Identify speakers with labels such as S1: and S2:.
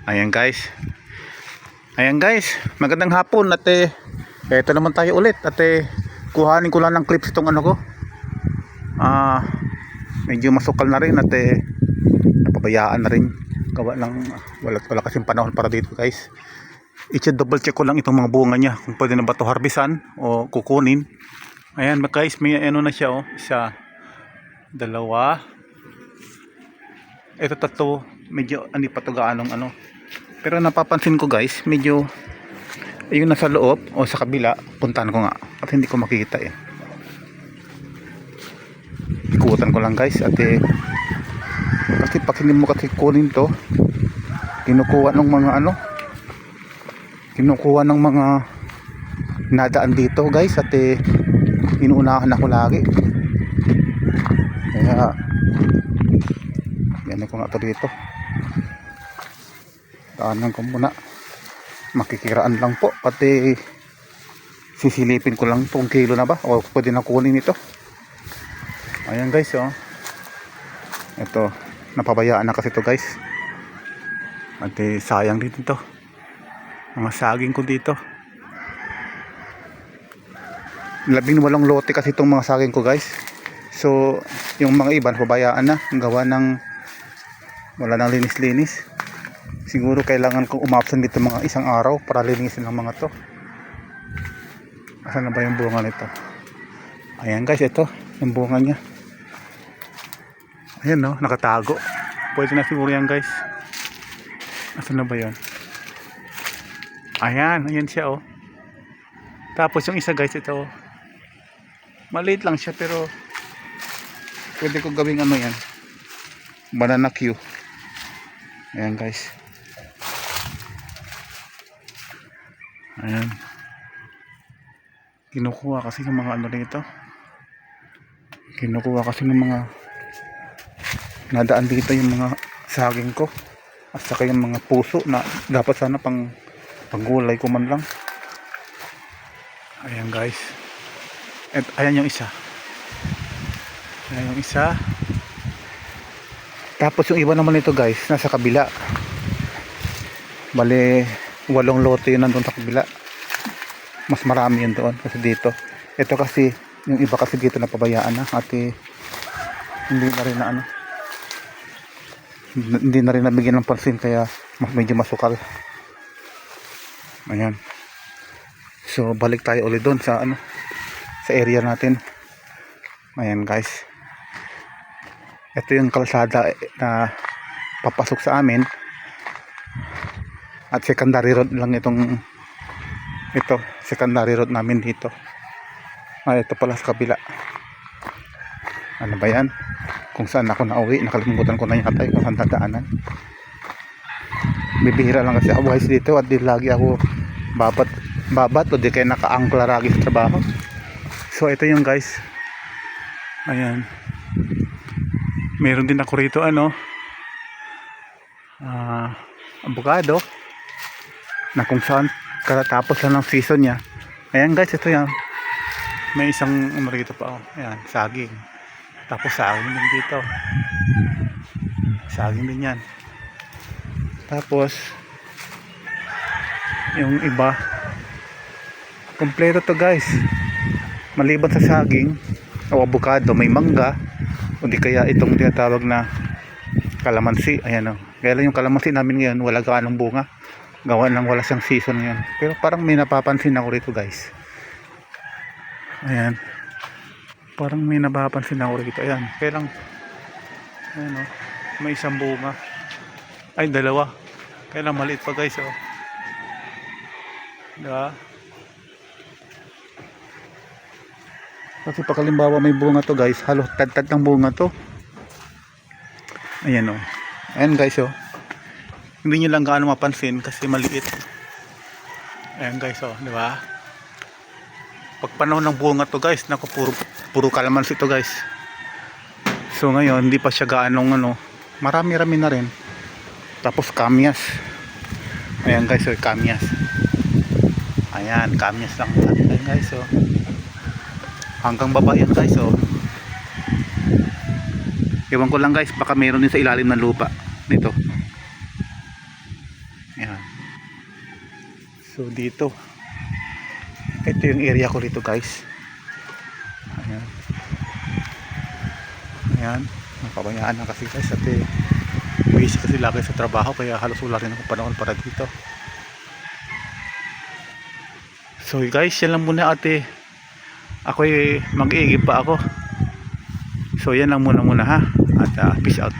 S1: Ayan guys. Ayan guys, magandang hapon at eto naman tayo ulit at kuhanin ko lang ng clips itong ano ko. Medyo masukal na rin at napabayaan na rin. Gawa ng wala kasing panahon para dito guys. I-double check ko lang itong mga bunga niya kung pwede na ba ito harbisan o kukunin. Ayan guys, may ano na siya oh. Isa, dalawa. Ito tatlo, medyo hindi pa ito gaanong ano. Pero napapansin ko guys, medyo yung nasa loob o sa kabila, puntahan ko nga at hindi ko makita eh. Ikutan ko lang guys at kasi pag hindi mo kasi kunin to, kinukuha ng mga ano, kinukuha ng mga nadaan dito guys at inuunahan ako lagi. Kaya yan ko nga to dito. Daanan ko muna, makikiraan lang po pati sisilipin ko lang kung kilo na ba o pwede na kunin ito. Ayan guys oh, ito napabayaan na kasi ito guys at sayang din ito mga saging ko dito. 18 lote kasi itong mga saging ko guys, so yung mga iba napabayaan na, gawa ng wala nang linis-linis. Siguro kailangan kong umabsent dito mga isang araw para linisin ng mga to. Asan na ba yung bunga nito? Ayan guys, ito yung bunga nya. Ayan no, nakatago. Pwede na siguro yan guys. Asan na ba yun? Ayan, ayan siya oh. Tapos yung isa guys, ito maliit lang siya pero pwede ko gawing ano yan, banana Q. Ayan guys. Ayan. Kinukuha kasi ng mga ano dito. Kinukuha kasi ng mga nadaan dito yung mga saging ko. At saka yung mga puso na dapat sana pang gulay ko man lang. Ayan guys. At ayan yung isa. Ayan yung isa. Tapos yung iba naman nito guys, nasa kabila. Bale 8 lote yun nandun sa kabila. Mas marami yun doon kasi dito. Ito kasi, yung iba kasi dito napabayaan na at hindi na rin na ano, hindi na rin nabigyan ng pansin kaya medyo masukal. Ayan. So balik tayo ulit doon sa ano, sa area natin. Ayan guys. Ito yung kalsada na papasok sa amin. At secondary road lang itong ito, secondary road namin dito. Ito pala sa kabila. Ano ba yan? Kung saan ako nauwi, nakalimutan ko na yata kung saan dadaanan. Bibihira lang kasi ako guys dito at di lagi ako babat o di kaya naka-angkla lagi sa trabaho. So ito yung guys. Ayan. Meron din ako rito ano, avocado na kung saan katatapos lang ng season niya. Ayan guys, ito yan. May isang ano rito pa oh. Ayan, saging. Tapos saging din dito. Saging din yan. Tapos yung iba kompleto to guys. Maliban sa saging o avocado, may mangga o di kaya itong tinatawag na kalamansi. Ayan o. Kaya lang yung kalamansi namin ngayon wala gaanong bunga. Gawa lang wala siyang season ngayon. Pero parang may napapansin ako rito guys. Ayan. Parang may napapansin ako rito. Ayan. Kaya lang ayan o. May isang bunga. Ay dalawa. Kaya lang maliit pa guys o. Diba? Kasi pakalimbawa may bunga to guys, halos tad-tad ng bunga to. Ayan o. Ayan guys o. Hindi nyo lang gaano mapansin kasi maliit. Ayan guys o, di ba? Pag panahon ng bunga to guys, naku, puro kalamansi to guys. So ngayon, hindi pa siya gaanong ano, marami-rami na rin. Tapos kamyas. Ayan guys o, kamyas. Ayan, kamyas lang. Ayan guys o. Hanggang baba yan guys oh. Ewan ko lang guys, baka meron din sa ilalim ng lupa nito. Ayan. So dito, ito yung area ko dito guys. Ayan. Ayan. Napabayaan na kasi guys at busy kasi lagi sa trabaho kaya halos wala rin ako panahon para dito. So guys, yan lang muna ate. Ako'y mag-iigib pa ako. So yan lang muna ha. At peace out.